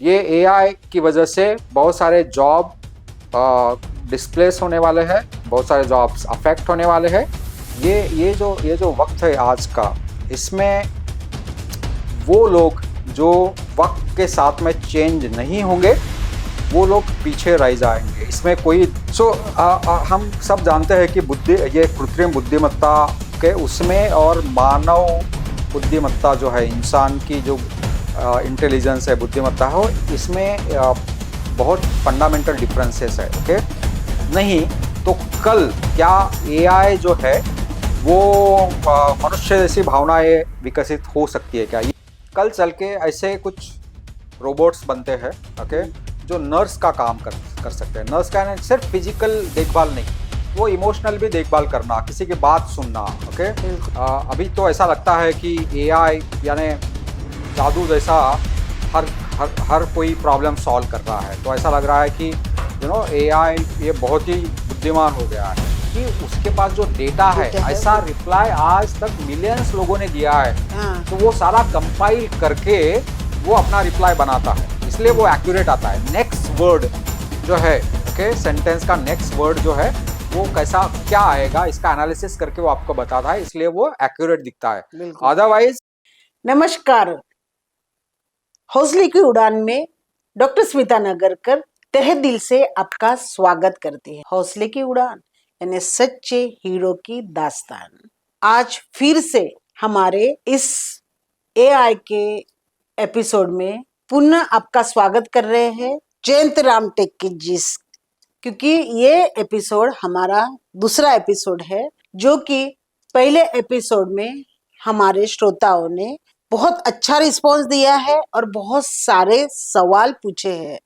ये एआई की वजह से बहुत सारे जॉब डिस्प्लेस होने वाले हैं, बहुत सारे जॉब्स अफेक्ट होने वाले हैं। ये जो वक्त है आज का, इसमें वो लोग जो वक्त के साथ में चेंज नहीं होंगे वो लोग पीछे रह जाएंगे। इसमें कोई हम सब जानते हैं कि ये कृत्रिम बुद्धिमत्ता के उसमें और मानव बुद्धिमत्ता जो है, इंसान की जो इंटेलिजेंस है, बुद्धिमत्ता हो, इसमें बहुत फंडामेंटल डिफरेंसेस है। ओके, नहीं तो कल क्या एआई जो है वो मनुष्य जैसी भावनाएं विकसित हो सकती है क्या? कल चल के ऐसे कुछ रोबोट्स बनते हैं, ओके, जो नर्स का काम कर सकते हैं। नर्स का सिर्फ फिजिकल देखभाल नहीं, वो इमोशनल भी देखभाल करना, किसी की बात सुनना। ओके, अभी तो ऐसा लगता है कि एआई यानी जादू जैसा हर कोई प्रॉब्लम सॉल्व कर रहा है। तो ऐसा लग रहा है कि एआई ये बहुत ही बुद्धिमान हो गया है कि उसके पास जो डेटा है, ऐसा रिप्लाई आज तक मिलियंस लोगों ने दिया है, तो वो सारा कंपाइल करके वो अपना रिप्लाई बनाता है, इसलिए वो एक्यूरेट आता है। नेक्स्ट वर्ड जो है, ओके, सेंटेंस का नेक्स्ट वर्ड जो है वो कैसा क्या आएगा, इसका एनालिसिस करके वो आपको बताता है, इसलिए वो एक्यूरेट दिखता है। अदरवाइज नमस्कार, हौसले की उड़ान में डॉक्टर स्मिता नगरकर तहे दिल से आपका स्वागत करती है। हौसले की उड़ान यानी सच्चे हीरो की दास्तान। आज फिर से हमारे इस एआई के एपिसोड में पुनः आपका स्वागत कर रहे हैं जयंत राम टेक की जी, क्योंकि ये एपिसोड हमारा दूसरा एपिसोड है, जो कि पहले एपिसोड में हमारे श्रोताओं ने बहुत अच्छा रिस्पॉन्स दिया है और बहुत सारे सवाल पूछे हैं,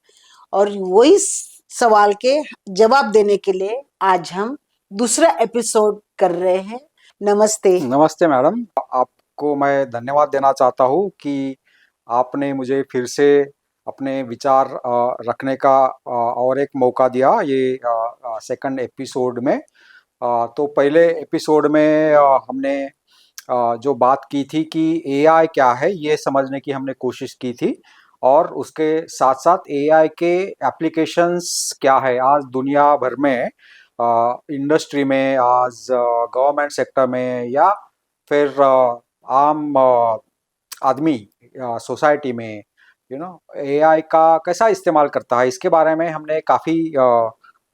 और वही सवाल के जवाब देने के लिए आज हम दूसरा एपिसोड कर रहे हैं। नमस्ते। नमस्ते मैडम, आपको मैं धन्यवाद देना चाहता हूँ कि आपने मुझे फिर से अपने विचार रखने का और एक मौका दिया ये सेकंड एपिसोड में। तो पहले एपिसोड में हमने जो बात की थी कि एआई क्या है ये समझने की हमने कोशिश की थी, और उसके साथ साथ एआई के एप्लीकेशंस क्या है आज दुनिया भर में, इंडस्ट्री में, आज गवर्नमेंट सेक्टर में, या फिर आम आदमी सोसाइटी में एआई का कैसा इस्तेमाल करता है, इसके बारे में हमने काफ़ी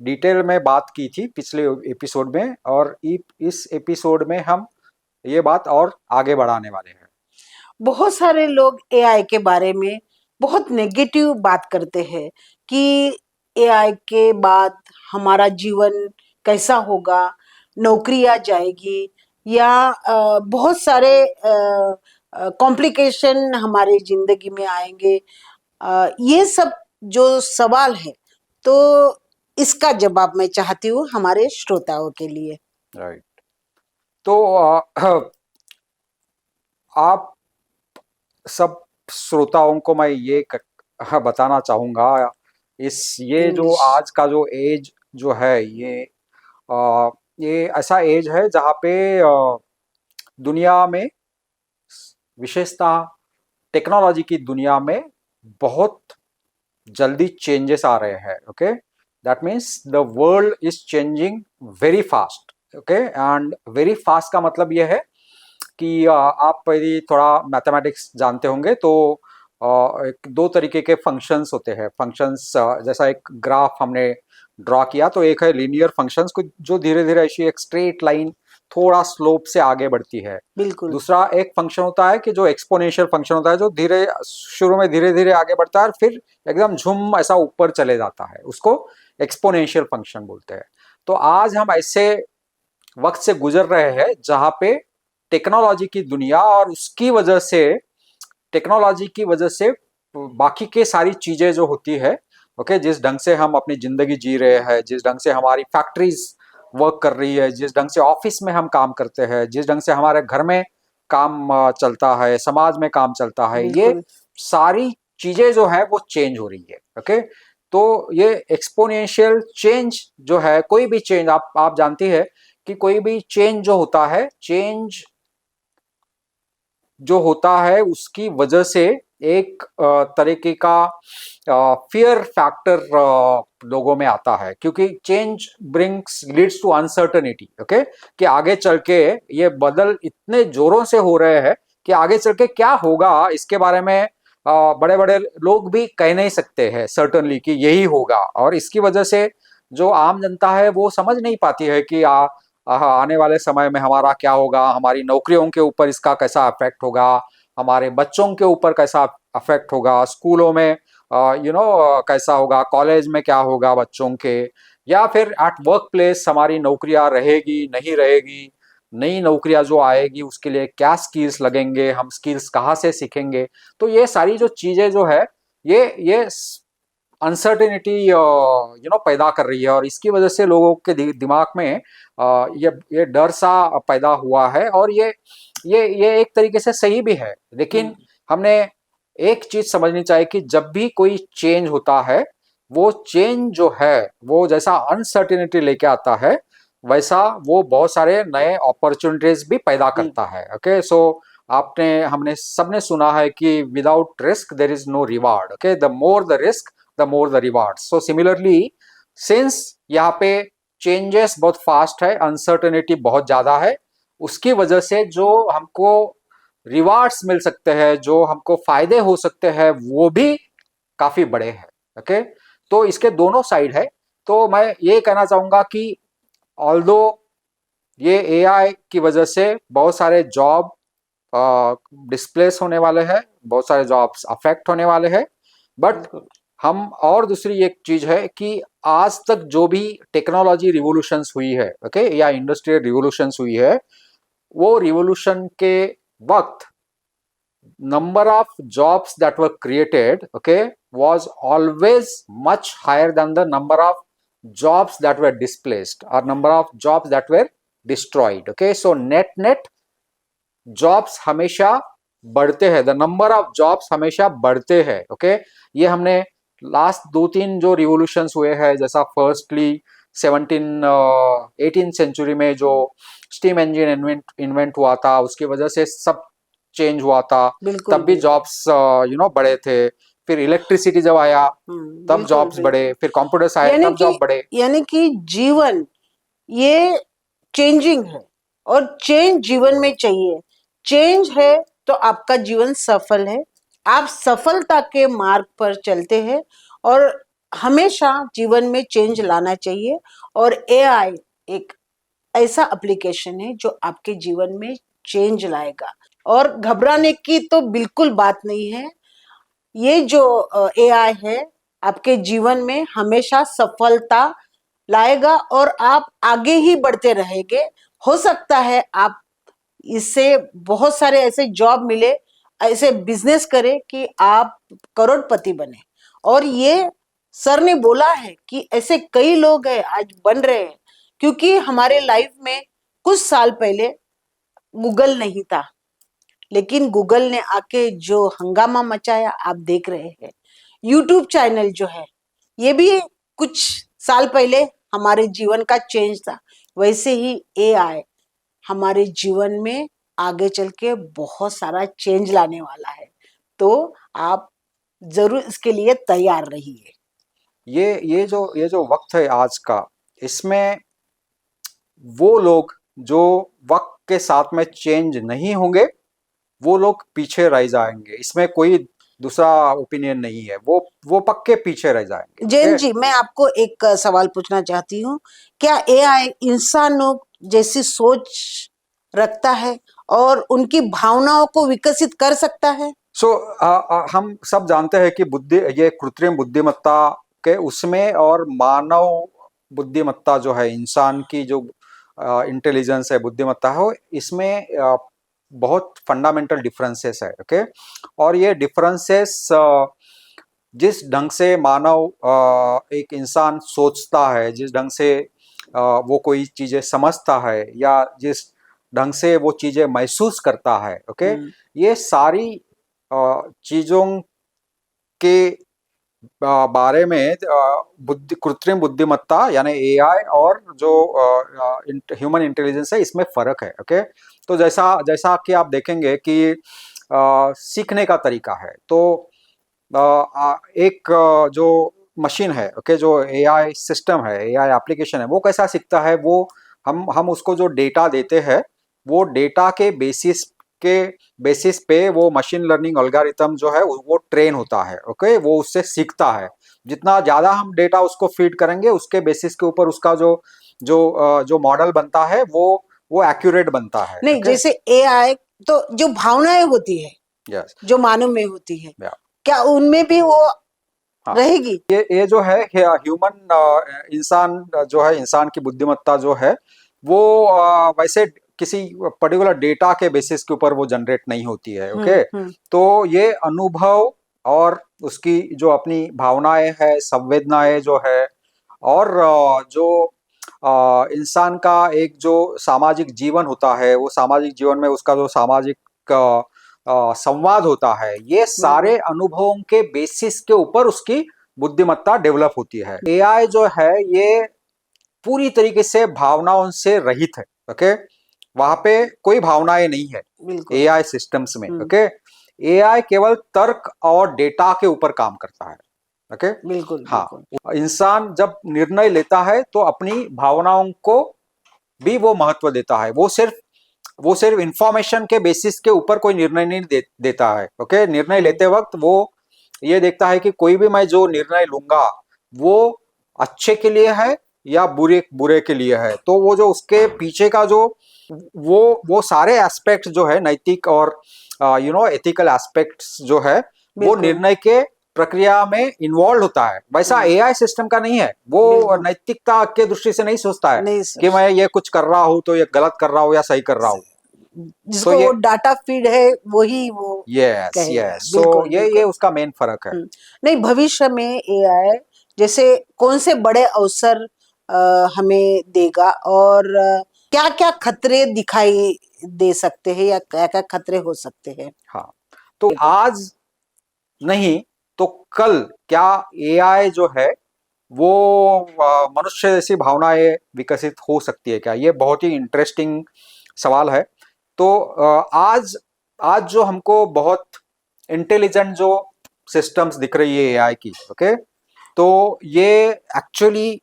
डिटेल में बात की थी पिछले एपिसोड में, और इस एपिसोड में हम ये बात और आगे बढ़ाने वाले हैं। बहुत सारे लोग एआई के बारे में बहुत नेगेटिव बात करते हैं कि एआई के बाद हमारा जीवन कैसा होगा, नौकरियां जाएगी, या बहुत सारे कॉम्प्लिकेशन हमारी जिंदगी में आएंगे। ये सब जो सवाल है, तो इसका जवाब मैं चाहती हूँ हमारे श्रोताओं के लिए। राइट, तो आप सब श्रोताओं को मैं ये बताना चाहूँगा, ये जो आज का जो एज जो है, ये ऐसा एज है जहाँ पे दुनिया में, विशेषतः टेक्नोलॉजी की दुनिया में बहुत जल्दी चेंजेस आ रहे हैं। Okay, that means the world is changing very fast. Okay, and very fast का मतलब ये है कि आप यदि थोड़ा मैथमेटिक्स जानते होंगे तो एक दो तरीके के फंक्शंस होते हैं। फंक्शंस जैसा एक ग्राफ हमने ड्रॉ किया, तो एक है लीनियर फंक्शंस को जो धीरे धीरे ऐसी एक स्ट्रेट लाइन थोड़ा स्लोप से आगे बढ़ती है। बिल्कुल। दूसरा एक फंक्शन होता है कि जो एक्सपोनेंशियल फंक्शन होता है, जो शुरू में धीरे धीरे आगे बढ़ता है और फिर एकदम झुम ऐसा ऊपर चले जाता है, उसको एक्सपोनेंशियल फंक्शन बोलते हैं। तो आज हम ऐसे वक्त से गुजर रहे हैं जहाँ पे टेक्नोलॉजी की दुनिया और उसकी वजह से, टेक्नोलॉजी की वजह से बाकी के सारी चीजें जो होती है, ओके, जिस ढंग से हम अपनी जिंदगी जी रहे हैं, जिस ढंग से हमारी फैक्ट्रीज वर्क कर रही है, जिस ढंग से ऑफिस में हम काम करते हैं, जिस ढंग से हमारे घर में काम चलता है, समाज में काम चलता है, ये सारी चीजें जो है वो चेंज हो रही है। ओके, तो ये एक्सपोनेंशियल चेंज जो है, कोई भी चेंज आप जानती है कि कोई भी चेंज जो होता है, चेंज जो होता है उसकी वजह से एक तरीके का फियर फैक्टर लोगों में आता है, क्योंकि change brings leads to uncertainty. Okay, कि आगे चल के ये बदल इतने जोरों से हो रहे हैं कि आगे चल के क्या होगा इसके बारे में बड़े बड़े लोग भी कह नहीं सकते हैं सर्टनली कि यही होगा। और इसकी वजह से जो आम जनता है वो समझ नहीं पाती है कि आने वाले समय में हमारा क्या होगा, हमारी नौकरियों के ऊपर इसका कैसा इफेक्ट होगा, हमारे बच्चों के ऊपर कैसा अफेक्ट होगा, स्कूलों में कैसा होगा, कॉलेज में क्या होगा बच्चों के, या फिर एट वर्क प्लेस हमारी नौकरियां रहेगी नहीं रहेगी, नई नौकरियां जो आएगी उसके लिए क्या स्किल्स लगेंगे, हम स्किल्स कहाँ से सीखेंगे। तो ये सारी जो चीजें जो है ये अनसर्टेनिटी पैदा कर रही है, और इसकी वजह से लोगों के दिमाग में ये डर सा पैदा हुआ है। और ये एक तरीके से सही भी है, लेकिन हमने एक चीज समझनी चाहिए कि जब भी कोई चेंज होता है, वो चेंज जो है वो जैसा अनसर्टेनिटी लेके आता है, वैसा वो बहुत सारे नए अपॉर्चुनिटीज भी पैदा करता है। ओके, सो हमने सबने सुना है कि without risk there is no reward. Okay, the more the risk the more the reward. So similarly, since यहाँ पे चेंजेस बहुत फास्ट है, अनसर्टेनिटी बहुत ज्यादा है, उसकी वजह से जो हमको रिवार्ड्स मिल सकते हैं, जो हमको फायदे हो सकते हैं, वो भी काफी बड़े हैं। ओके, तो इसके दोनों साइड है। तो मैं ये कहना चाहूंगा कि ऑल्दो ये एआई की वजह से बहुत सारे जॉब डिस्प्लेस होने वाले हैं, बहुत सारे जॉब्स अफेक्ट होने वाले हैं, बट हम और दूसरी एक चीज है कि आज तक जो भी टेक्नोलॉजी रिवोल्यूशंस हुई है, ओके, या इंडस्ट्रियल रिवोल्यूशंस हुई है, वो रिवोल्यूशन के वक्त number of jobs that were created, okay, was always much higher than the number of jobs that were displaced or number of jobs that were destroyed. Okay, so net jobs हमेशा बढ़ते हैं, the number of jobs हमेशा बढ़ते हैं। Okay, ये हमने last 2-3 जो revolutions हुए हैं, जैसा फर्स्टली 18th सेंचुरी में जो स्टीम इंजन इन्वेंट हुआ था, उसकी वजह से सब चेंज हुआ था, तब भी जॉब्स बढ़े थे। फिर इलेक्ट्रिसिटी जब आया तब जॉब्स बढ़े, फिर कंप्यूटर्स आए तब जॉब बढ़े। यानी कि जीवन ये चेंजिंग है, और चेंज जीवन में चाहिए। चेंज है तो आपका जीवन सफल है, आप सफलता के मार्ग पर चलते हैं, और हमेशा जीवन में चेंज लाना चाहिए। और एआई एक ऐसा एप्लीकेशन है जो आपके जीवन में चेंज लाएगा, और घबराने की तो बिल्कुल बात नहीं है। ये जो एआई है आपके जीवन में हमेशा सफलता लाएगा, और आप आगे ही बढ़ते रहेंगे। हो सकता है आप इससे बहुत सारे ऐसे जॉब मिले, ऐसे बिजनेस करें कि आप करोड़पति बने। और ये सर ने बोला है कि ऐसे कई लोग हैं आज बन रहे हैं, क्योंकि हमारे लाइफ में कुछ साल पहले गूगल नहीं था, लेकिन गूगल ने आके जो हंगामा मचाया आप देख रहे हैं। यूट्यूब चैनल जो है ये भी कुछ साल पहले हमारे जीवन का चेंज था। वैसे ही एआई हमारे जीवन में आगे चल के बहुत सारा चेंज लाने वाला है, तो आप जरूर इसके लिए तैयार रहिए। ये जो वक्त है आज का, इसमें वो लोग जो वक्त के साथ में चेंज नहीं होंगे, वो लोग पीछे रह जाएंगे। इसमें कोई दूसरा ओपिनियन नहीं है, वो पक्के पीछे रह जाएंगे। जैन जी, मैं आपको एक सवाल पूछना चाहती हूँ, क्या एआई इंसानों जैसी सोच रखता है और उनकी भावनाओं को विकसित कर सकता है? हम सब जानते हैं कि ये कृत्रिम बुद्धिमत्ता के उसमें और मानव बुद्धिमत्ता जो है, इंसान की जो इंटेलिजेंस है, बुद्धिमत्ता है, इसमें बहुत फंडामेंटल डिफरेंसेस है। ओके, और ये डिफरेंसेस जिस ढंग से मानव एक इंसान सोचता है, जिस ढंग से वो कोई चीजें समझता है, या जिस ढंग से वो चीजें महसूस करता है, ओके, ये सारी चीजों के बारे में कृत्रिम बुद्धिमत्ता यानी एआई और जो ह्यूमन इंटेलिजेंस है, इसमें फर्क है। ओके, तो जैसा कि आप देखेंगे कि सीखने का तरीका है। तो एक जो मशीन है, ओके, जो एआई सिस्टम है, एआई एप्लीकेशन है, वो कैसा सीखता है, वो हम उसको जो डेटा देते हैं, वो डेटा के बेसिस पे वो मशीन लर्निंग एल्गोरिथम जो है वो ट्रेन होता है, ओके, वो उससे सीखता है। जितना ज्यादा हम डेटा उसको फीड करेंगे, उसके बेसिस के ऊपर उसका जो मॉडल बनता है वो एक्यूरेट बनता है। नहीं, ओके, जैसे एआई तो जो भावनाएं होती है, यस, जो मानव में होती है, या, क्या उनमें भी वो हाँ, रहेगी? ये जो है ह्यूमन इंसान जो है, इंसान की बुद्धिमत्ता जो है वो वैसे किसी पर्टिकुलर डेटा के बेसिस के ऊपर वो जनरेट नहीं होती है। ओके, हम्म। तो ये अनुभव और उसकी जो अपनी भावनाएं है, संवेदनाएं जो है, और जो इंसान का एक जो सामाजिक जीवन होता है, वो सामाजिक जीवन में उसका जो सामाजिक संवाद होता है, ये सारे अनुभवों के बेसिस के ऊपर उसकी बुद्धिमत्ता डेवलप होती है। एआई जो है ये पूरी तरीके से भावनाओं से रहित है। ओके, वहां पे कोई भावनाएं नहीं है बिल्कुल। एआई सिस्टम्स में। ओके, एआई केवल तर्क और डेटा के ऊपर काम करता है। ओके, बिल्कुल हाँ, बिल्कुल। इंसान जब निर्णय लेता है तो अपनी भावनाओं को भी वो महत्व देता है। वो सिर्फ इंफॉर्मेशन के बेसिस के ऊपर कोई निर्णय नहीं देता है। ओके, निर्णय लेते वक्त वो ये देखता है कि कोई भी मैं जो निर्णय लूंगा वो अच्छे के लिए है या बुरे बुरे के लिए है। तो वो जो उसके पीछे का जो वो सारे एस्पेक्ट्स जो है, नैतिक और एथिकल एस्पेक्ट्स जो है, वो बिल्कुल। निर्णय के प्रक्रिया में इन्वॉल्व होता है। वैसा एआई सिस्टम का नहीं है। वो बिल्कुल। नैतिकता के दृष्टि से नहीं सोचता है नहीं कि सर, मैं ये कुछ कर रहा हूं तो ये गलत कर रहा हूं या सही कर रहा हूं। तो जिसको वो ये, डाटा फीड है वही वो यस कहेगा। यस, सो बिल्कुल ये बिल्कुल। उसका मेन फर्क है। नहीं, भविष्य में एआई जैसे कौन से बड़े अवसर हमें देगा, और क्या क्या खतरे दिखाई दे सकते हैं, या क्या क्या खतरे हो सकते हैं? हाँ, तो आज नहीं तो कल क्या एआई जो है वो मनुष्य जैसी भावनाएं विकसित हो सकती है क्या? ये बहुत ही इंटरेस्टिंग सवाल है। तो आज आज जो हमको बहुत इंटेलिजेंट जो सिस्टम्स दिख रही है एआई की, ओके, तो ये एक्चुअली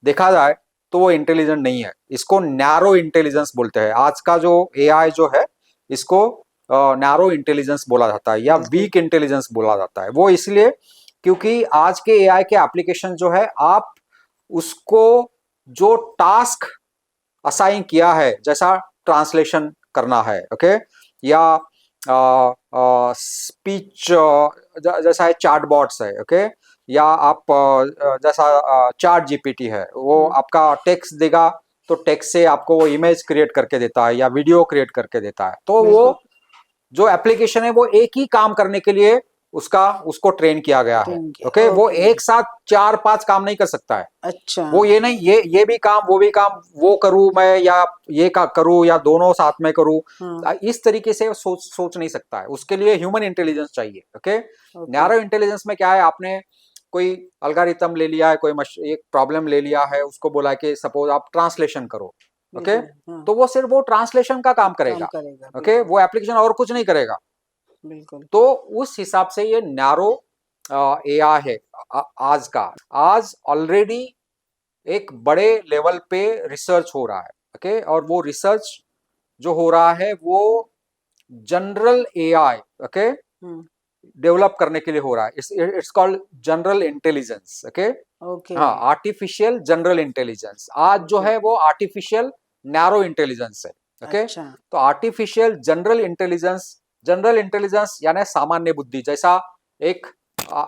देखा जाए तो वो इंटेलिजेंट नहीं है। इसको नैरो इंटेलिजेंस बोलते हैं। आज का जो एआई जो है, इसको नैरो इंटेलिजेंस बोला जाता है या बिल्कुल। वीक इंटेलिजेंस बोला जाता है। वो इसलिए क्योंकि आज के एआई के एप्लीकेशन जो है, आप उसको जो टास्क असाइन किया है, जैसा ट्रांसलेशन करना है, ओके, या स्पीच जैसा है चैट बॉट्स है, ओके, या आप जैसा चैट जीपीटी है, वो आपका टेक्स्ट देगा तो टेक्स्ट से आपको वो इमेज क्रिएट करके देता है या वीडियो क्रिएट करके देता है। तो वो बिल्कुल। जो एप्लीकेशन है वो एक ही काम करने के लिए उसको ट्रेन किया गया है। ट्रेन किया, ओके, वो ओके। एक साथ 4-5 काम नहीं कर सकता है। अच्छा। वो ये नहीं, ये भी काम वो भी काम, वो करूं मैं या ये का करूं या दोनों साथ में करूं, इस तरीके से सोच नहीं सकता है। उसके लिए ह्यूमन इंटेलिजेंस चाहिए। ओके, नैरो इंटेलिजेंस में क्या है, आपने कोई अलगारिथम ले लिया है, एक प्रॉब्लम ले लिया है, उसको बोला कि सपोज आप ट्रांसलेशन करो, ओके, तो वो सिर्फ वो ट्रांसलेशन का काम करेगा। ओके, वो एप्लीकेशन और कुछ नहीं करेगा। बिल्कुल। तो उस हिसाब से ये नैरो एआई है आज का। आज ऑलरेडी एक बड़े लेवल पे रिसर्च हो रहा है। ओके, और वो रिसर्च जो हो रहा है वो जनरल एआई, ओके, डेवलप करने के लिए हो रहा है। It's called general intelligence. Okay, okay. हाँ, आर्टिफिशियल जनरल इंटेलिजेंस। आज जो है वो आर्टिफिशियल नैरो इंटेलिजेंस है। ओके, अच्छा। तो आर्टिफिशियल जनरल इंटेलिजेंस यानी सामान्य बुद्धि, जैसा एक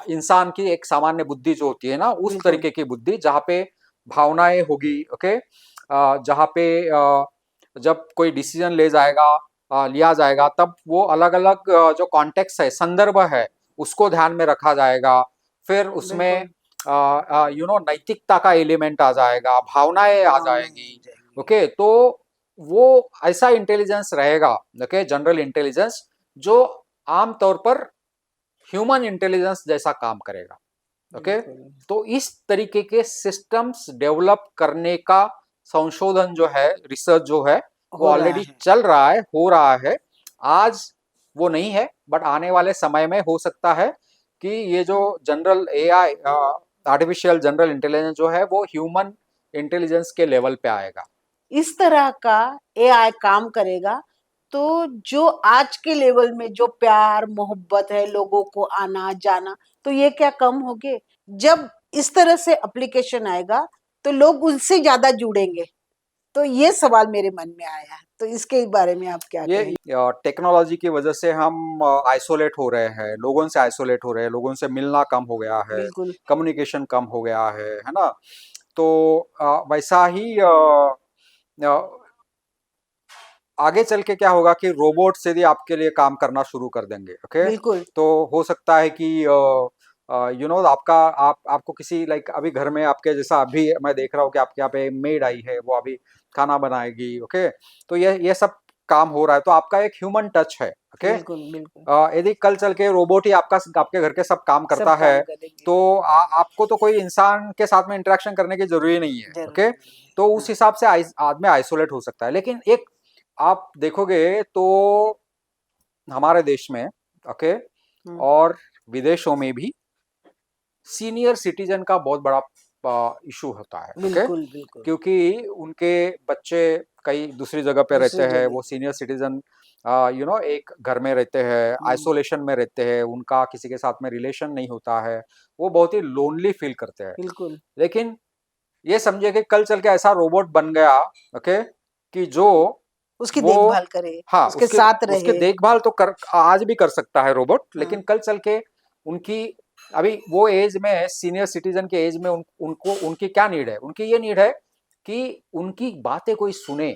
इंसान की एक सामान्य बुद्धि जो होती है ना, उस बिल्कुल। तरीके की बुद्धि, जहाँ पे भावनाएं होगी। ओके, जहाँ पे जब कोई डिसीजन लिया जाएगा, तब वो अलग अलग जो कॉन्टेक्स्ट है, संदर्भ है, उसको ध्यान में रखा जाएगा। फिर उसमें नैतिकता का एलिमेंट आ जाएगा, भावनाएं आ जाएगी। ओके, तो वो ऐसा इंटेलिजेंस रहेगा, ओके, जनरल इंटेलिजेंस, जो आमतौर पर ह्यूमन इंटेलिजेंस जैसा काम करेगा। ओके, तो इस तरीके के सिस्टम्स डेवलप करने का संशोधन जो है, रिसर्च जो है, वो ऑलरेडी चल रहा है, हो रहा है। आज वो नहीं है, बट आने वाले समय में हो सकता है कि ये जो general AI, artificial general intelligence जो है वो ह्यूमन इंटेलिजेंस के लेवल पे आएगा। इस तरह का एआई काम करेगा तो जो आज के लेवल में जो प्यार मोहब्बत है, लोगों को आना जाना, तो ये क्या कम हो गए? जब इस तरह से एप्लीकेशन आएगा तो लोग उनसे ज्यादा जुड़ेंगे। तो ये सवाल मेरे मन में आया है, तो इसके बारे में आप क्या ये कहेंगे? टेक्नोलॉजी की वजह से हम आइसोलेट हो रहे हैं, लोगों से आइसोलेट हो रहे हैं, लोगों से मिलना कम हो गया है, बिल्कुल। कम्युनिकेशन कम हो गया है ना। तो वैसा ही अ, आगे चल के क्या होगा कि रोबोट्स यदि आपके लिए काम करना शुरू कर देंगे, ओके, बिल्कुल। तो हो सकता है कि आपका आपको किसी लाइक अभी घर में आपके जैसा अभी मैं देख रहा हूँ कि आपके यहाँ पे मेड आई है, वो अभी खाना बनाएगी, ओके, तो ये सब काम हो रहा है, तो आपका एक ह्यूमन टच है, ओके। बिल्कुल बिल्कुल। यदि कल चल के रोबोट ही आपके घर के सब काम सब करता है, काम करेंगे। तो आपको तो कोई इंसान के साथ में इंटरेक्शन करने की जरूरी नहीं है, जरूर ओके। नहीं है। तो हाँ। उस हिसाब से आदमी आइसोलेट हो सकता है, लेकिन एक आप देखोगे तो हमारे देश में, ओके, हम्म, और विदेशों में भी सीनियर सिटीजन का बहुत बड़ा इशू होता है, ओके, बिल्कुल बिल्कुल। क्योंकि उनके बच्चे कई दूसरी जगह पे रहते दूसरी हैं, जगह। वो सीनियर सिटीजन एक घर में रहते हैं, हम्म, आइसोलेशन में रहते हैं, उनका किसी के साथ में रिलेशन नहीं होता है, वो बहुत ही लोनली फील करते हैं। बिल्कुल। लेकिन ये समझिए कि कल चल के ऐसा रोबोट बन गया, ओके, कि जो उसकी वो, देखभाल करे, हाँ, उसके उसके साथ उसके रहे। देखभाल तो कर आज भी कर सकता है रोबोट, लेकिन हाँ। कल चल के उनकी अभी वो एज में, सीनियर सिटीजन के एज में उनको उनकी क्या नीड है, उनकी ये नीड है कि उनकी बातें कोई सुने,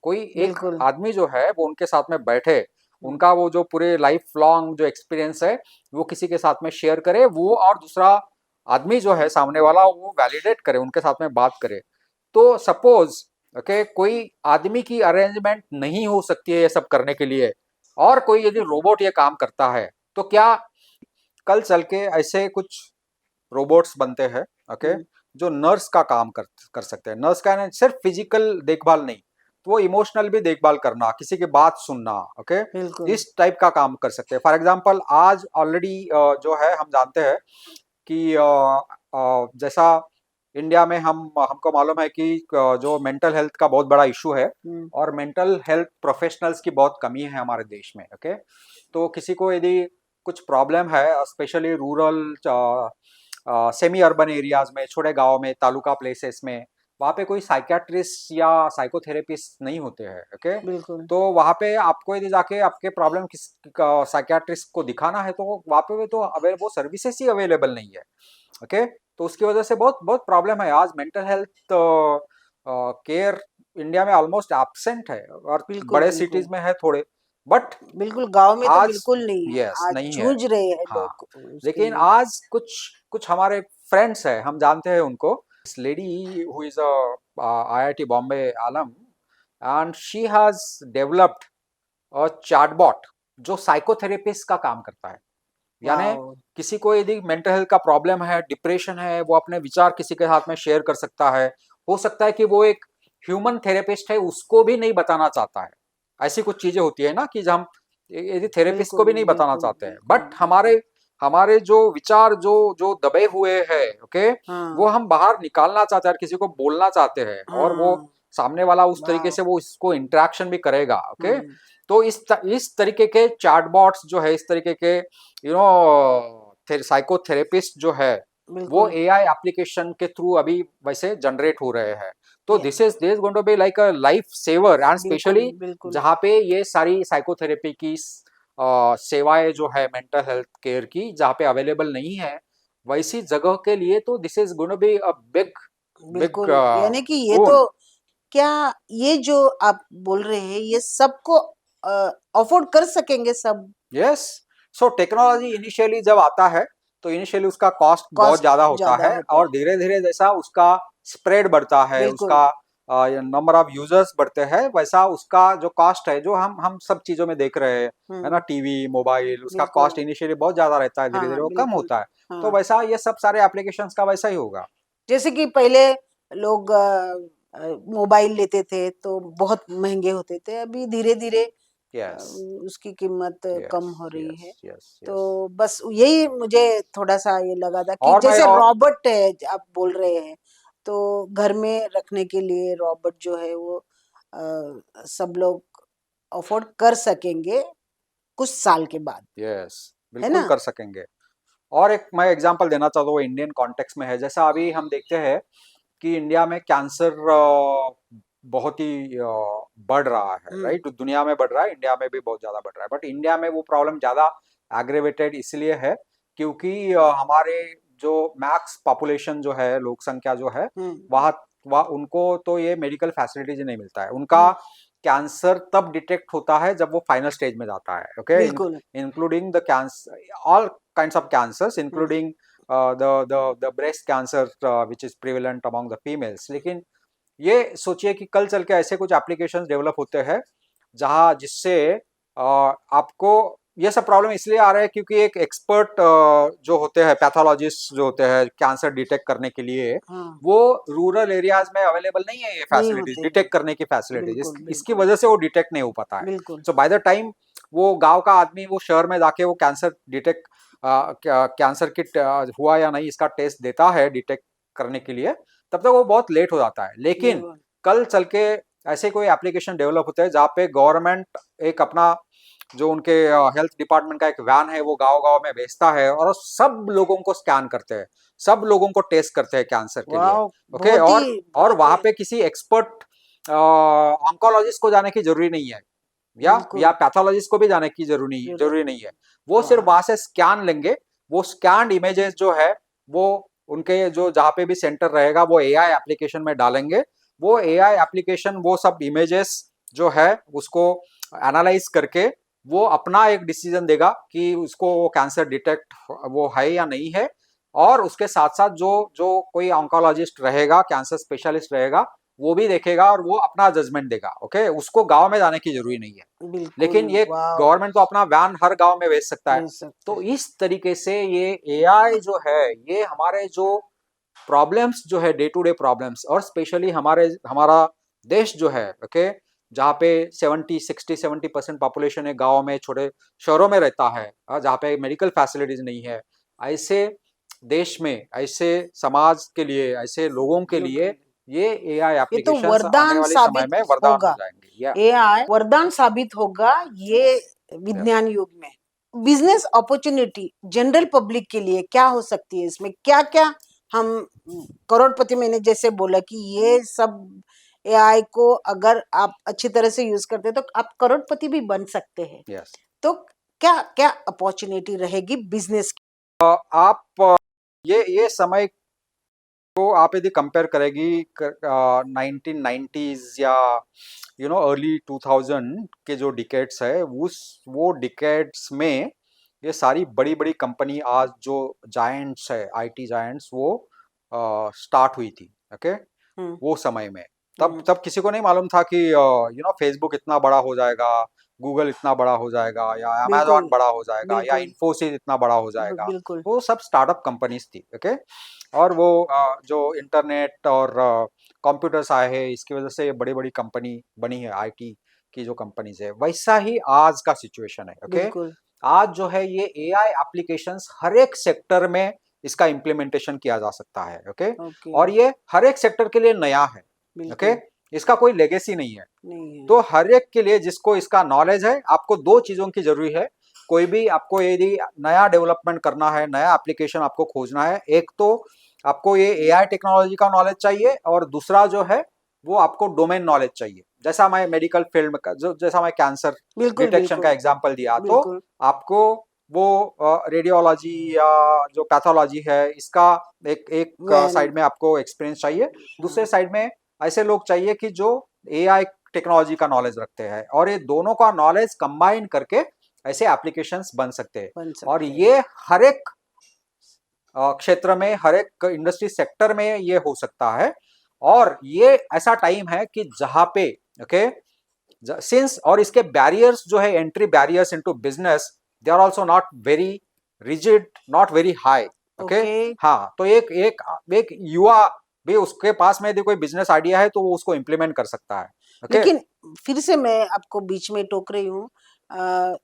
कोई एक बिल्कुल। आदमी जो है वो उनके साथ में बैठे, हम्म, उनका वो जो पूरे लाइफ लॉन्ग जो एक्सपीरियंस है वो किसी के साथ में शेयर करे, वो और दूसरा आदमी जो है सामने वाला वो वैलिडेट करे, उनके साथ में बात करे। तो सपोज, ओके, कोई आदमी की अरेंजमेंट नहीं हो सकती है ये सब करने के लिए, और कोई यदि रोबोट ये काम करता है, तो क्या कल चल के ऐसे कुछ रोबोट्स बनते हैं, ओके, हम्म, जो नर्स का काम कर सकते हैं। नर्स का नहीं, सिर्फ फिजिकल देखभाल नहीं, तो वो इमोशनल भी देखभाल करना, किसी की बात सुनना, ओके, बिल्कुल। इस टाइप का काम कर सकते हैं। फॉर एग्जांपल आज ऑलरेडी जो है हम जानते हैं कि जैसा इंडिया में हमको मालूम है कि जो मेंटल हेल्थ का बहुत बड़ा इशू है, हम्म, और मेंटल हेल्थ प्रोफेशनल्स की बहुत कमी है हमारे देश में, ओके। तो किसी को यदि कुछ प्रॉब्लम है, specially rural semi urban areas में, छोटे गांव में, तालुका प्लेसेस में, वहाँ पे कोई साइकियाट्रिस्ट या साइकोथेरेपिस्ट नहीं होते हैं, ओके। बिल्कुल। तो वहाँ पे आपको यदि जाके आपके प्रॉब्लम किस साइकियाट्रिस्ट को दिखाना है, तो वहाँ पे तो वो सर्विसेज ही अवेलेबल नहीं है, ओके। तो उसकी वजह से बहुत बहुत प्रॉब्लम है आज। मेंटल हेल्थ केयर इंडिया में ऑलमोस्ट एब्सेंट है, और बिल्कुल बड़े बिल्कुल। सिटीज में है थोड़े, बट बिल्कुल गांव में तो आज, बिल्कुल नहीं है, यस, आज नहीं है, जूझ रहे हैं हाँ। लोग उसके लेकिन लिए। आज कुछ कुछ हमारे फ्रेंड्स हैं, हम जानते हैं उनको। This lady who is a IIT Bombay Alam, and she has developed a chatbot जो साइकोथेरेपिस्ट का काम करता है। यानी वाओ। किसी को यदि मेंटल हेल्थ का प्रॉब्लम है, डिप्रेशन है, वो अपने विचार किसी के साथ में शेयर कर सकता है। हो सकता है कि वो एक ह्यूमन थेरेपिस्ट है, उसको भी नहीं बताना चाहता है। ऐसी कुछ चीजें होती है ना कि जब हम यदि थेरेपिस्ट को बिल्कुल भी नहीं बताना बिल्कुल चाहते हैं, बिल्कुल बट बिल्कुल। हमारे हमारे जो विचार जो जो दबे हुए हैं, ओके, वो हाँ। हम बाहर निकालना चाहते हैं और किसी को बोलना चाहते हैं, और वो हाँ। सामने वाला उस तरीके वाओ। से वो इसको इंटरेक्शन भी करेगा, ओके। हाँ। तो इस तरीके के चैटबॉट्स जो है, इस तरीके के साइकोथेरेपिस्ट जो है, वो बिल्कुल। एआई एप्लीकेशन के थ्रू अभी वैसे जनरेट हो रहे हैं। तो ये this going to be like a life saver, and बिल्कुल स्पेशली बिल्कुल। जहाँ पे ये सारी साइकोथेरेपी की सेवाएं जो है मेंटल हेल्थ केयर की, जहाँ पे अवेलेबल नहीं है, वैसी जगह के लिए तो this is going to be a big big बिल्कुल यानी कि ये तो बोन। क्या, ये जो आप बोल रहे हैं ये सबको अफोर्ड कर सकेंगे सब? यस। सो टेक्नोलॉजी इनिशियली जब आता है, तो इनिशियली उसका कॉस्ट बहुत कॉस्ट ज्यादा होता ज्यादा है, होता और है। धीरे धीरे जैसा उसका स्प्रेड बढ़ता है, बिल्कुल। उसका नंबर ऑफ यूजर्स बढ़ते हैं, वैसा उसका जो कॉस्ट है, जो हम सब चीजों में देख रहे हैं, है ना, हम्म। टीवी मोबाइल, उसका बिल्कुल। कॉस्ट इनिशियली बहुत ज्यादा रहता है, धीरे हाँ धीरे वो कम बिल्कुल। होता है। तो हाँ। वैसा ये सब सारे एप्लीकेशंस का वैसा ही होगा। जैसे कि पहले लोग मोबाइल लेते थे तो बहुत महंगे होते थे, अभी धीरे धीरे यस उसकी कीमत कम यस हो रही यस है। यस तो यस बस यही मुझे थोड़ा सा ये लगा था कि और मैं जैसे और रॉबोट है आप बोल रहे हैं, तो घर में रखने के लिए रॉबोट जो है वो सब लोग अफोर्ड कर सकेंगे कुछ साल के बाद, यस है बिल्कुल ना? कर सकेंगे। और एक मैं एग्जांपल देना चाहता हूँ, वो इंडियन कॉन्टेक्स्ट में है। जैसा अभी हम देखते हैं कि इंडिया में कैंसर बहुत ही बढ़ रहा है, हम्म। राइट? दुनिया में बढ़ रहा है, इंडिया में भी बहुत ज्यादा बढ़ रहा है, बट इंडिया में वो प्रॉब्लम ज्यादा एग्रेवेटेड इसलिए है क्योंकि हमारे जो मैक्स पॉपुलेशन जो है, लोक संख्या जो है, हम्म। वहाँ वहाँ उनको तो ये मेडिकल फैसिलिटीज नहीं मिलता है। उनका हम्म। कैंसर तब डिटेक्ट होता है जब वो फाइनल स्टेज में जाता है, ओके? बिल्कुल। Including the cancer, all kinds of cancers, hmm. Including the breast cancer which is prevalent among the females। लेकिन ये सोचिए कि कल चल के ऐसे कुछ एप्लीकेशंस डेवलप होते हैं जहां जिससे आपको ये सब प्रॉब्लम इसलिए आ रहा है क्योंकि एक एक्सपर्ट जो होते हैं, पैथोलॉजिस्ट जो होते हैं कैंसर डिटेक्ट करने के लिए, हाँ। वो रूरल एरियाज में अवेलेबल नहीं है ये नहीं फैसिलिटीज, होते हैं। डिटेक्ट करने की फैसिलिटीज। बिल्कुल इसकी बिल्कुल वजह से वो डिटेक्ट नहीं हो पाता है। बिल्कुल। सो बाय द टाइम वो गांव का आदमी वो शहर में जाके वो कैंसर डिटेक्ट कैंसर किट हुआ या नहीं इसका टेस्ट देता है डिटेक्ट करने के लिए, तब तक वो बहुत लेट हो जाता है। लेकिन बिल्कुल। कल चल के ऐसे कोई एप्लीकेशन डेवलप होते हैं जहाँ पे गवर्नमेंट एक अपना जो उनके हेल्थ डिपार्टमेंट का एक वैन है वो गांव गांव में भेजता है और सब लोगों को स्कैन करते हैं, सब लोगों को टेस्ट करते हैं कैंसर के लिए, वाह, ओके? और बहुत वहां ही पे किसी एक्सपर्ट ऑन्कोलॉजिस्ट को जाने की जरूरी नहीं है, या बिल्कुल पैथोलॉजिस्ट को भी जाने की जरूरत जरूरी नहीं। नहीं है। वो सिर्फ वाह। वहां से स्कैन लेंगे, वो स्कैन इमेजेस जो है वो उनके जो जहाँ पे भी सेंटर रहेगा वो एआई एप्लीकेशन में डालेंगे। वो एआई एप्लीकेशन वो सब इमेजेस जो है उसको एनालाइज करके वो अपना एक डिसीजन देगा कि उसको वो कैंसर डिटेक्ट वो है या नहीं है। और उसके साथ साथ जो जो कोई ऑन्कोलॉजिस्ट रहेगा, कैंसर स्पेशलिस्ट रहेगा, वो भी देखेगा और वो अपना जजमेंट देगा, ओके? उसको गांव में जाने की जरूरी नहीं है। बिल्कुल। लेकिन ये वाह। गवर्नमेंट तो अपना वैन हर गांव में भेज सकता है। भेज सकते तो हैं। इस तरीके से ये एआई जो है ये हमारे जो प्रॉब्लम्स जो है, डे टू डे प्रॉब्लम्स, और स्पेशली हमारा देश जो है, ओके, जहाँ पे 70 60 70% पॉपुलेशन है गाँव में, छोटे शहरों में रहता है, जहाँ पे मेडिकल फैसिलिटीज नहीं है, ऐसे देश में, ऐसे समाज के लिए, ऐसे लोगों के लोग लिए ये एआई ये तो एप्लीकेशंस आने वरदान वाले समय साबित में वरदान हो होगा। जाएंगे। या एआई वरदान साबित होगा ये यस विज्ञान युग में। बिजनेस अपॉर्चुनिटी जनरल पब्लिक के लिए क्या हो सकती है, इसमें क्या क्या हम करोड़पति, मैंने जैसे बोला कि ये सब एआई को अगर आप अच्छी तरह से यूज करते हैं तो आप करोड़पति भी बन सकते हैं। यस तो क्या क्या अपॉर्चुनिटी रहेगी बिजनेस की? आप ये समय को आप यदि कंपेयर करेगी 1990s या अर्ली 2000 के जो डिकेड्स है, उस वो डिकेड्स में ये सारी बड़ी बड़ी कंपनी आज जो जायंट्स है, आईटी जायंट्स, वो स्टार्ट हुई थी, ओके? हम्म। वो समय में तब हम्म। तब किसी को नहीं मालूम था कि फेसबुक इतना बड़ा हो जाएगा, गूगल इतना बड़ा हो जाएगा, या बिल्कुल अमेजॉन बड़ा हो जाएगा, या बिल्कुल इन्फोसिस इतना बड़ा हो जाएगा। बिल्कुल। वो सब स्टार्टअप कंपनीज थी, ओके? और वो जो इंटरनेट और कंप्यूटर्स आए हैं इसकी वजह से बड़ी बड़ी कंपनी बनी है, आईटी की जो कंपनीज है। वैसा ही आज का सिचुएशन है, ओके? बिल्कुल। आज जो है ये एआई एप्लीकेशंस हर एक सेक्टर में इसका इम्प्लीमेंटेशन किया जा सकता है, ओके? ओके। और ये हर एक सेक्टर के लिए नया है, ओके? बिल्कुल इसका कोई लेगेसी नहीं है। नहीं है। तो हर एक के लिए जिसको इसका नॉलेज है, आपको दो चीजों की जरूरी है। कोई भी आपको यदि नया डेवलपमेंट करना है, नया एप्लीकेशन आपको खोजना है, एक तो आपको ये एआई टेक्नोलॉजी का नॉलेज चाहिए, और दूसरा जो है वो आपको डोमेन नॉलेज चाहिए। जैसा मैं मेडिकल फील्ड में जैसा मैं कैंसर बिल्कुल डिटेक्शन का बिल्कुल एग्जांपल दिया, तो बिल्कुल आपको वो रेडियोलॉजी या जो पैथोलॉजी है इसका एक एक वैन। साइड में आपको एक्सपीरियंस चाहिए, दूसरे हाँ, साइड में ऐसे लोग चाहिए कि जो एआई टेक्नोलॉजी का नॉलेज रखते हैं, और ये दोनों का नॉलेज कंबाइन करके ऐसे एप्लीकेशंस बन सकते हैं। बन और सकते हैं। ये हर एक क्षेत्र में, हर एक इंडस्ट्री सेक्टर में ये हो सकता है। और ये ऐसा टाइम है कि जहां पे, ओके, सिंस, और इसके बैरियर्स जो है, entry barriers into business, they are also not very rigid, not very high, okay? Okay. हाँ, तो एक एक एक युवा भी उसके पास में यदि कोई बिजनेस आइडिया है तो वो उसको इम्प्लीमेंट कर सकता है। ओके। लेकिन फिर से मैं आपको बीच में टोक रही हूँ। अ,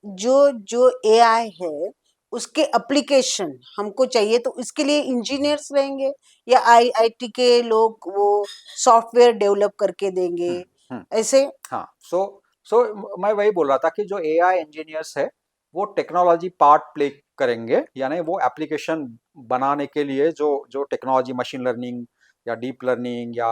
जो जो एआई है उसके एप्लीकेशन हमको चाहिए, तो इसके लिए इंजीनियर्स रहेंगे या आईआईटी के लोग वो सॉफ्टवेयर डेवलप करके देंगे, हम्म, हम्म, ऐसे? हाँ। सो मैं वही बोल रहा था कि जो एआई इंजीनियर्स है वो टेक्नोलॉजी पार्ट प्ले करेंगे, यानी वो एप्लीकेशन बनाने के लिए जो जो टेक्नोलॉजी, मशीन लर्निंग या डीप लर्निंग या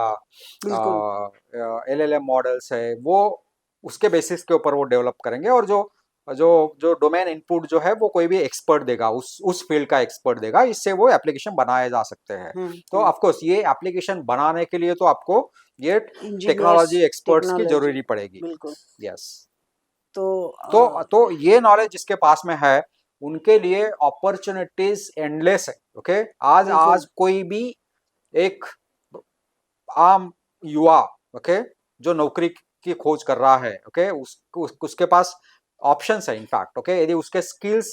बिल्कुल। एलएलएम मॉडल्स है, वो उसके बेसिस के ऊपर वो डेवलप करेंगे। और जो जो जो डोमेन इनपुट जो है वो कोई भी एक्सपर्ट देगा, उस फील्ड का एक्सपर्ट देगा, इससे वो एप्लीकेशन बनाए जा सकते हैं। तो हम्म। ऑफ कोर्स ये एप्लीकेशन बनाने के लिए तो आपको ये इंजीनियर्स, टेक्नोलॉजी एक्सपर्ट्स की टेक्नोलॉजी, जरूरी पड़ेगी। बिल्कुल। यस। तो तो ये नॉलेज जिसके पास में है उनके लिए अपॉर्चुनिटीज एंडलेस है। ओके। आज बिल्कुल। आज कोई भी एक आम युवा, ओके, जो नौकरी की खोज कर रहा है, ओके, उसके पास ऑप्शंस है इनफैक्ट। ओके, यदि उसके स्किल्स,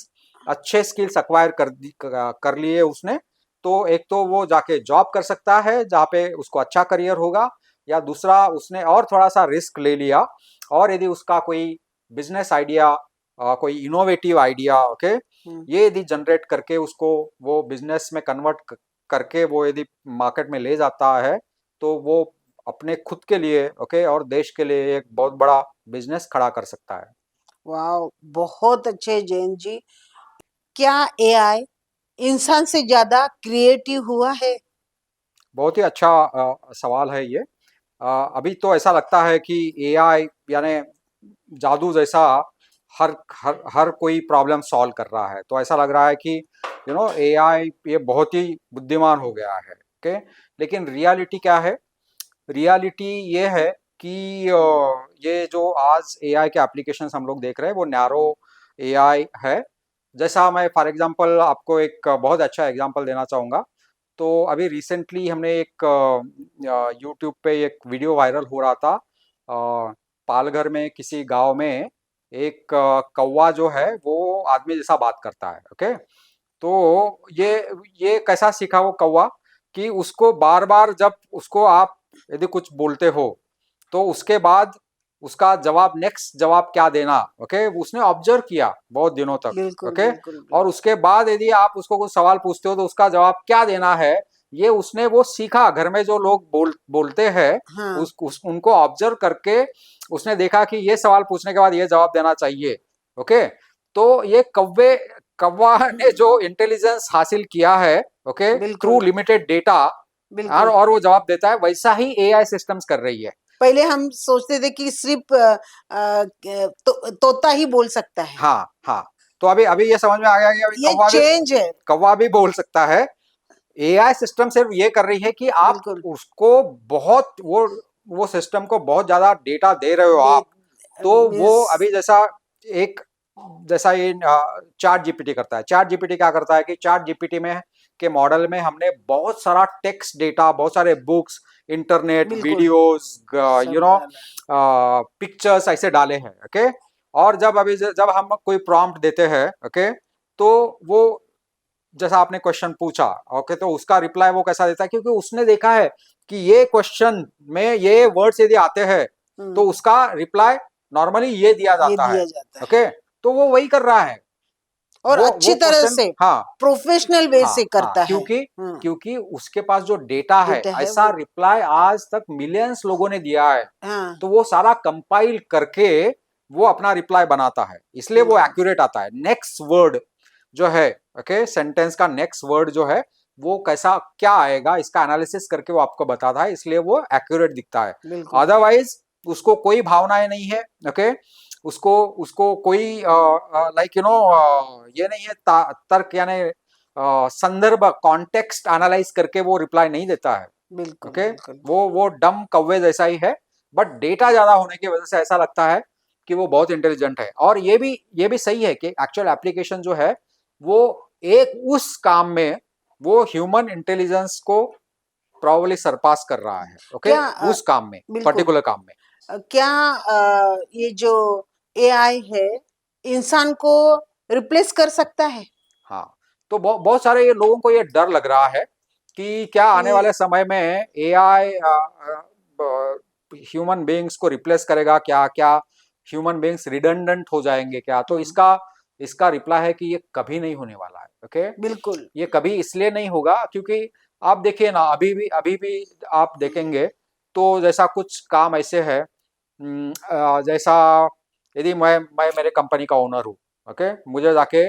अच्छे स्किल्स अक्वायर कर लिए उसने, तो एक तो वो जाके जॉब कर सकता है जहाँ पे उसको अच्छा करियर होगा, या दूसरा उसने और थोड़ा सा रिस्क ले लिया और यदि उसका कोई बिजनेस आइडिया, कोई इनोवेटिव आइडिया, ओके, हम्म। ये यदि जनरेट करके उसको वो बिजनेस में कन्वर्ट करके वो यदि मार्केट में ले जाता है, तो वो अपने खुद के लिए, ओके, और देश के लिए एक बहुत बड़ा बिजनेस खड़ा कर सकता है। वाह, बहुत अच्छे जैन जी। क्या एआई इंसान से ज्यादा क्रिएटिव हुआ है? बहुत ही अच्छा सवाल है ये। अभी तो ऐसा लगता है कि एआई यानी जादू जैसा हर हर हर कोई प्रॉब्लम सॉल्व कर रहा है। तो ऐसा लग रहा है कि एआई ये बहुत ही बुद्धिमान हो गया है। ओके। लेकिन रियलिटी क्या है? रियलिटी ये है कि ये जो आज एआई के एप्लीकेशंस हम लोग देख रहे हैं वो नैरो एआई है। जैसा मैं फॉर एग्जांपल आपको एक बहुत अच्छा एग्जांपल देना चाहूँगा। तो अभी रिसेंटली हमने एक यूट्यूब पे एक वीडियो वायरल हो रहा था। पालघर में किसी गांव में एक कौवा जो है वो आदमी जैसा बात करता है। ओके। तो ये कैसा सीखा वो कौवा कि उसको बार बार जब उसको आप यदि कुछ बोलते हो तो उसके बाद उसका जवाब, नेक्स्ट जवाब क्या देना, ओके, उसने ऑब्जर्व किया बहुत दिनों तक। बिल्कुल, ओके। बिल्कुल, और बिल्कुल। उसके बाद यदि आप उसको कुछ सवाल पूछते हो तो उसका जवाब क्या देना है, ये उसने वो सीखा। घर में जो लोग बोलते हैं हाँ। उनको ऑब्जर्व करके उसने देखा कि ये सवाल पूछने के बाद ये जवाब देना चाहिए। ओके। तो ये कौवा ने जो इंटेलिजेंस हासिल किया है, ओके, थ्रू बिल्कुल, लिमिटेड डेटा, बिल्कुल। और वो जवाब देता है, वैसा ही एआई सिस्टम्स कर रही है। पहले हम सोचते थे कि सिर्फ तोता ही बोल सकता है। हाँ, हाँ। तो अभी अभी ये समझ में आ गया कि अभी ये चेंज है। कौवा भी बोल सकता है। एआई सिस्टम सिर्फ ये कर रही है कि आप बिल्कुल। उसको बहुत वो सिस्टम को बहुत ज्यादा डेटा दे रहे हो दे आप। तो वो मीन्स अभी जैसा एक जैसा ये चैट जीपीटी करता है। चैट जीपीटी क्या करता है कि चैट जीपीटी में के मॉडल में हमने बहुत सारा टेक्स्ट डेटा, बहुत सारे बुक्स, इंटरनेट, बिल्कुल वीडियोस, सब यू नो, डाला। पिक्चर्स ऐसे डाले हैं। ओके। और जब हम कोई प्रॉम्प्ट देते हैं, ओके, तो वो जैसा आपने क्वेश्चन पूछा, ओके, तो उसका रिप्लाई वो कैसा देता है, क्योंकि उसने देखा है कि ये क्वेश्चन में ये वर्ड्स यदि आते हैं तो हम्म। उसका रिप्लाई नॉर्मली ये दिया ये जाता है। दिया जाता है ओके। तो वो वही कर रहा है। और अच्छी वो तरह क्वेश्चन, से हाँ, प्रोफेशनल वे हाँ, से हाँ, करता है। क्योंकि हम्म। क्योंकि उसके पास जो डेटा है, डेटा है ऐसा वो। रिप्लाई आज तक मिलियंस लोगों ने दिया है। हाँ। तो वो सारा कंपाइल करके वो अपना रिप्लाई बनाता है, इसलिए वो बिल्कुल। एक्यूरेट आता है। नेक्स्ट वर्ड जो है, ओके, सेंटेंस का नेक्स्ट वर्ड जो है वो कैसा क्या आएगा, इसका एनालिसिस करके वो आपको बताता है, इसलिए वो एक्यूरेट दिखता है। बिल्कुल। अदरवाइज उसको कोई भावनाएं नहीं है। ओके। उसको उसको कोई लाइक ये नहीं है, तर्क यानी संदर्भ, कॉन्टेक्स्ट एनालाइज करके वो रिप्लाई नहीं देता है। बिल्कुल। ओके। बिल्कुल। वो डम कौवे जैसा ही है। बट डेटा ज्यादा होने की वजह से ऐसा लगता है कि वो बहुत इंटेलिजेंट है। और ये भी सही है कि एक्चुअल एप्लीकेशन जो है वो एक उस काम में वो ह्यूमन इंटेलिजेंस को प्रॉब्ली सरपास कर रहा है। ओके। क्या उस काम में, बिल्कुल। पर्टिकुलर काम में। क्या ये जो एआई है इंसान को रिप्लेस कर सकता है? हाँ। तो बहुत सारे ये लोगों को ये डर लग रहा है कि क्या आने कि वाले समय में एआई ह्यूमन बीइंग्स को रिप्लेस करेगा क्या, क्या ह्यूमन बीइंग्स रिडंडेंट हो जाएंगे क्या? तो इसका इसका रिप्लाई है कि ये कभी नहीं होने वाला है। ओके, बिल्कुल ये कभी इसलिए नहीं होगा क्योंकि आप देखिए ना, अभी भी आप देखेंगे तो जैसा कुछ काम ऐसे है, जैसा यदि मैं मेरे कंपनी का ओनर हूँ, ओके, मुझे जाके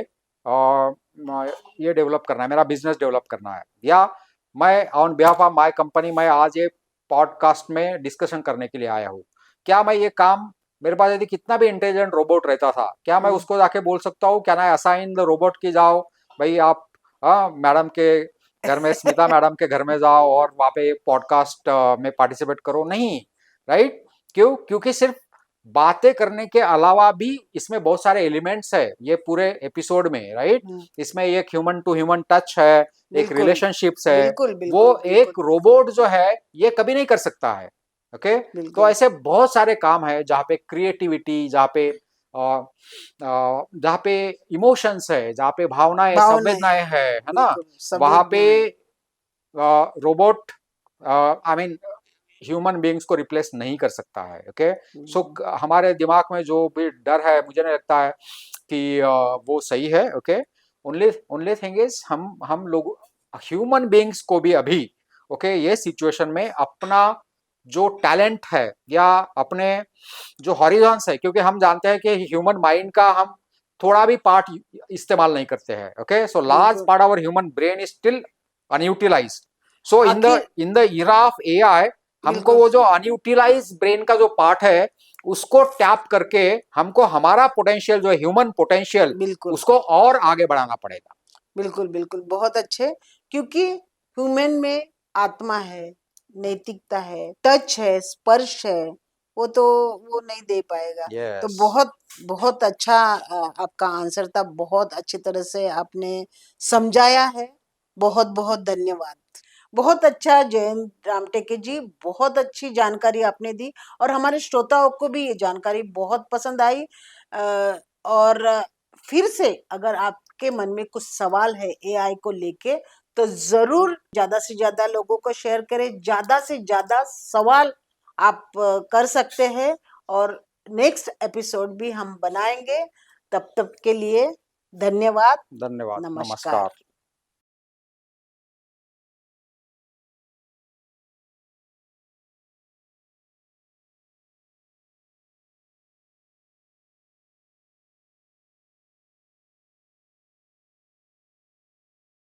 ये डेवलप करना है, मेरा बिजनेस डेवलप करना है, या मैं on behalf of my company मैं आज ये पॉडकास्ट में डिस्कशन करने के लिए आया हूँ। क्या मैं ये काम, मेरे पास यदि कितना भी इंटेलिजेंट रोबोट रहता था, क्या मैं उसको जाके बोल सकता हूँ क्या ना असाइन द रोबोट की जाओ भाई आप मैडम के घर में, स्मिता मैडम के घर में जाओ और वहाँ पे पॉडकास्ट में पार्टिसिपेट करो? नहीं, राइट? क्यों? क्योंकि सिर्फ बातें करने के अलावा भी इसमें बहुत सारे एलिमेंट्स है ये पूरे एपिसोड में, राइट? इसमें एक ह्यूमन टू ह्यूमन टच है, एक बिल्कुल रिलेशनशिप्स है, बिल्कुल वो बिल्कुल एक बिल्कुल रोबोट जो है ये कभी नहीं कर सकता है। ओके, तो बिल्कुल ऐसे बहुत सारे काम है जहाँ पे क्रिएटिविटी, जहाँ पे इमोशंस है, जहाँ पे भावनाएं भावनाएं संवेदनाएं है ना, बिल्कुल वहां पे संवेदनाएं robot I mean human beings को रिप्लेस नहीं कर सकता है। ओके, सो हमारे दिमाग में जो भी डर है, मुझे नहीं लगता है कि वो सही है। Okay, only only thing is हम लोग ह्यूमन बीइंग्स को भी अभी ओके ये सिचुएशन में अपना जो टैलेंट है या अपने जो हॉरिजॉन्स है, क्योंकि हम जानते हैं कि ह्यूमन माइंड का हम थोड़ा भी पार्ट इस्तेमाल नहीं करते हैं। ओके, सो लार्ज बिल्कुल part of human brain is still unutilised. So आखिर in the era of AI हमको बिल्कुल वो जो अनयूटिलाइज ब्रेन का जो पार्ट है उसको टैप करके हमको हमारा पोटेंशियल जो है ह्यूमन पोटेंशियल बिल्कुल उसको और आगे बढ़ाना पड़ेगा। बिल्कुल बिल्कुल बहुत अच्छे, क्योंकि ह्यूमन में आत्मा है, नैतिकता है, टच है, स्पर्श है, वो तो वो नहीं दे पाएगा। तो यस, बहुत बहुत अच्छा आपका आंसर था, बहुत अच्छी तरह से आपने समझाया है। बहुत बहुत धन्यवाद। बहुत अच्छा जयंत रामटेके जी, बहुत अच्छी जानकारी आपने दी और हमारे श्रोताओं को भी ये जानकारी बहुत पसंद आई। और फिर से अगर आपके मन में कुछ सवाल है एआई को लेके तो जरूर ज्यादा से ज्यादा लोगों को शेयर करें, ज्यादा से ज्यादा सवाल आप कर सकते हैं और नेक्स्ट एपिसोड भी हम बनाएंगे। तब तक के लिए धन्यवाद, धन्यवाद, नमस्कार। नमस्कार।